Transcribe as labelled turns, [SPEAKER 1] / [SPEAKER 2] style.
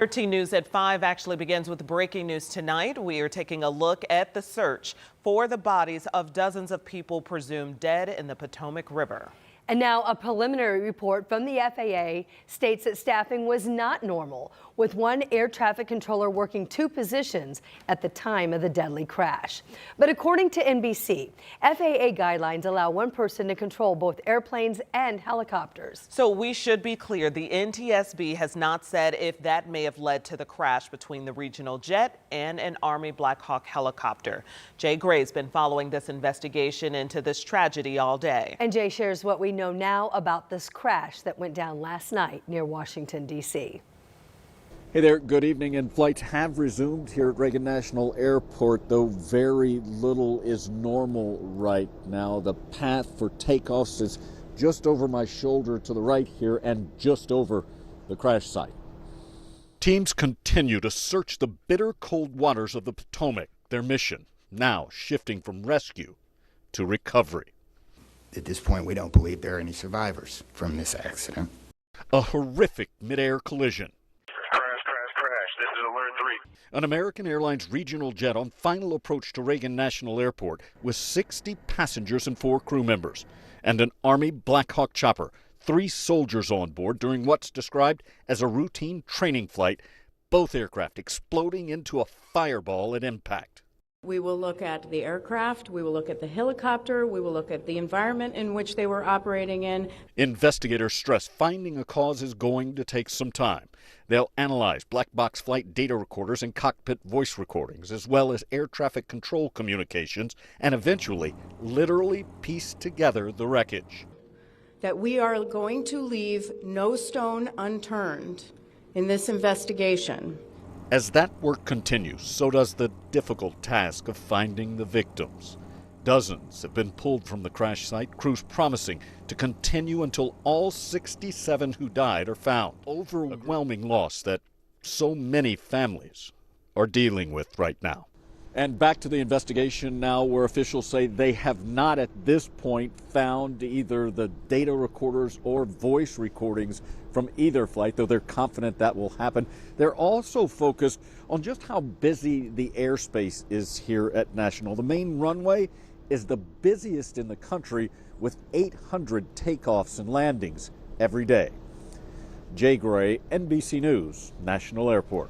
[SPEAKER 1] 13 News at 5 actually begins with breaking news tonight. We are taking a look at the search for the bodies of dozens of people presumed dead in the Potomac River.
[SPEAKER 2] And now a preliminary report from the FAA states that staffing was not normal, with one air traffic controller working 2 positions at the time of the deadly crash. But according to NBC, FAA guidelines allow one person to control both airplanes and helicopters.
[SPEAKER 1] So we should be clear, the NTSB has not said if that may have led to the crash between the regional jet and an Army Black Hawk helicopter. Jay Gray's been following this investigation into this tragedy all day.
[SPEAKER 2] And Jay shares what we know now about this crash that went down last night near Washington, D.C.
[SPEAKER 3] Hey there, good evening, and flights have resumed here at Reagan National Airport, though very little is normal right now. The path for takeoffs is just over my shoulder to the right here and just over the crash site. Teams continue to search the bitter cold waters of the Potomac, their mission now shifting from rescue to recovery.
[SPEAKER 4] At this point, we don't believe there are any survivors from this accident.
[SPEAKER 3] A horrific mid-air collision.
[SPEAKER 5] Crash. This is Alert 3.
[SPEAKER 3] An American Airlines regional jet on final approach to Reagan National Airport with 60 passengers and 4 crew members. And an Army Black Hawk chopper, 3 soldiers on board during what's described as a routine training flight, both aircraft exploding into a fireball at impact.
[SPEAKER 6] We will look at the aircraft, we will look at the helicopter, we will look at the environment in which they were operating in.
[SPEAKER 3] Investigators stress finding a cause is going to take some time. They'll analyze black box flight data recorders and cockpit voice recordings, as well as air traffic control communications, and eventually literally piece together the wreckage.
[SPEAKER 6] That we are going to leave no stone unturned in this investigation.
[SPEAKER 3] As that work continues, so does the difficult task of finding the victims. Dozens have been pulled from the crash site, crews promising to continue until all 67 who died are found. Overwhelming loss that so many families are dealing with right now. And back to the investigation now, where officials say they have not at this point found either the data recorders or voice recordings from either flight, though they're confident that will happen. They're also focused on just how busy the airspace is here at National. The main runway is the busiest in the country, with 800 takeoffs and landings every day. Jay Gray, NBC News, National Airport.